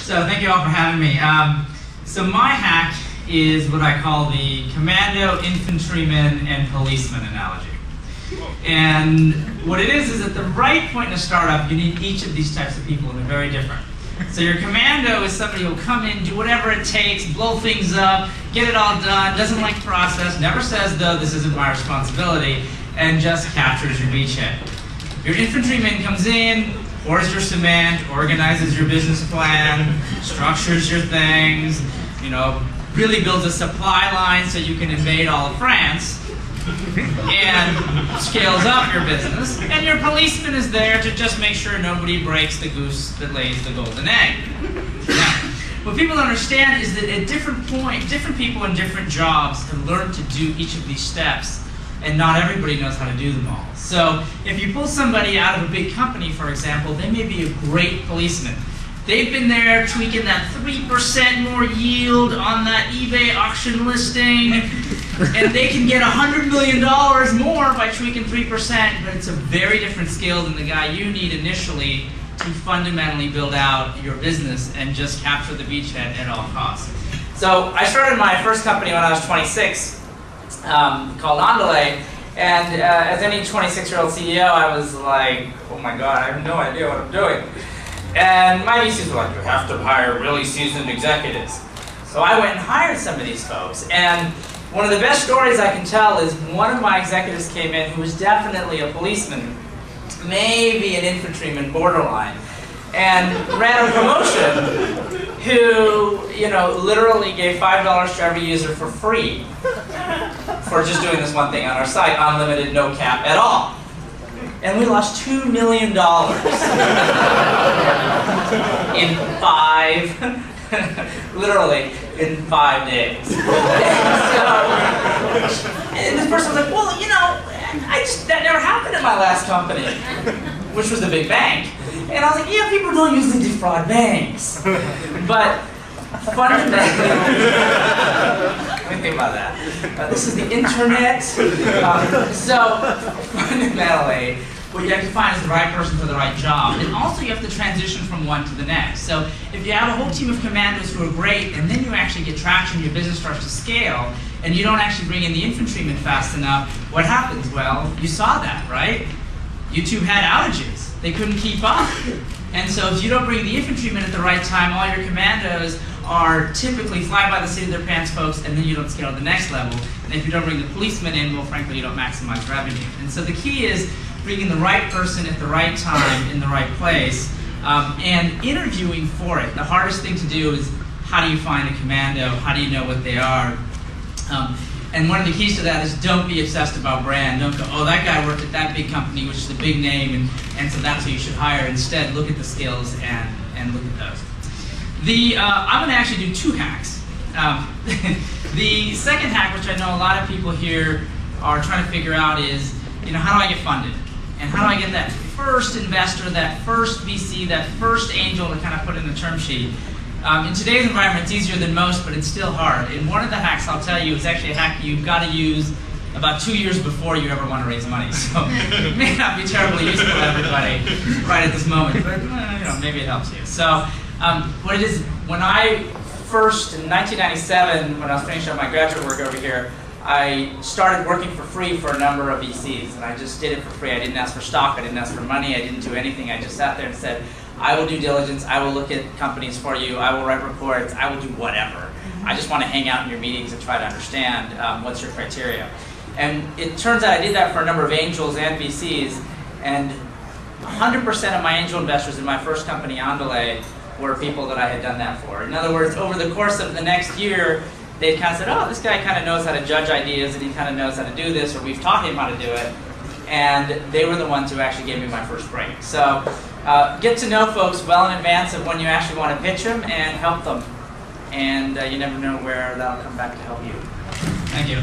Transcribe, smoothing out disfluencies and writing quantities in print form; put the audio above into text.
So thank you all for having me. So my hack is what I call the commando, infantryman, and policeman analogy. And what it is at the right point in a startup, you need each of these types of people, and they're very different. So your commando is somebody who'll come in, do whatever it takes, blow things up, get it all done, doesn't like process, never says, though, this isn't my responsibility, and just captures your beachhead. Your infantryman comes in, pours your cement, organizes your business plan, structures your things, really builds a supply line so you can invade all of France, and scales up your business. And your policeman is there to just make sure nobody breaks the goose that lays the golden egg. Now, what people understand is that at different points, different people in different jobs have learned to do each of these steps, and not everybody knows how to do them all. So if you pull somebody out of a big company, for example, they may be a great policeman. They've been there tweaking that 3% more yield on that eBay auction listing, and they can get $100 million more by tweaking 3%, but it's a very different skill than the guy you need initially to fundamentally build out your business and just capture the beachhead at all costs. So I started my first company when I was 26, called Andale, and as any 26-year-old CEO, I was like, oh my God, I have no idea what I'm doing. And my VCs were like, you have to hire really seasoned executives. So I went and hired some of these folks. And one of the best stories I can tell is one of my executives came in who was definitely a policeman, maybe an infantryman borderline, and ran a promotion who, literally gave $5 to every user for free for just doing this one thing on our site, unlimited, no cap at all. And we lost $2 million literally in 5 days. And this person was like, well, that never happened in my last company, which was the big bank. And I was like, yeah, people don't usually defraud banks. But fundamentally, let me think about that. This is the internet. So fundamentally, what you have to find is the right person for the right job. And also you have to transition from one to the next. So if you have a whole team of commandos who are great, and then you actually get traction, your business starts to scale, and you don't actually bring in the infantryman fast enough, what happens? Well, you saw that, right? YouTube had outages. They couldn't keep up. And so if you don't bring the infantryman at the right time, all your commandos are typically fly by the seat of their pants folks, and then you don't scale to the next level. And if you don't bring the policeman in, well, frankly, you don't maximize revenue. And so the key is bringing the right person at the right time in the right place, and interviewing for it. The hardest thing to do is, how do you find a commando? How do you know what they are? And one of the keys to that is, don't be obsessed about brand. Don't go, oh, that guy worked at that big company, which is a big name, and so that's who you should hire. Instead, look at the skills and look at those. I'm going to actually do 2 hacks. The second hack, which I know a lot of people here are trying to figure out, is, how do I get funded? And how do I get that first investor, that first VC, that first angel to kind of put in the term sheet? In today's environment, it's easier than most, but it's still hard. And one of the hacks, I'll tell you, is actually a hack you've got to use about 2 years before you ever want to raise money. So it may not be terribly useful to everybody right at this moment, but maybe it helps you. So what it is, when I first, in 1997, when I was finishing up my graduate work over here, I started working for free for a number of VCs, and I just did it for free. I didn't ask for stock, I didn't ask for money, I didn't do anything. I just sat there and said, I will do diligence, I will look at companies for you, I will write reports, I will do whatever. I just want to hang out in your meetings and try to understand what's your criteria. And it turns out I did that for a number of angels and VCs, and 100% of my angel investors in my first company, Andale, were people that I had done that for. In other words, over the course of the next year, they kind of said, oh, this guy kind of knows how to judge ideas, and he kind of knows how to do this, or we've taught him how to do it. And they were the ones who actually gave me my first break. So get to know folks well in advance of when you actually want to pitch them and help them. And you never know where that'll come back to help you. Thank you.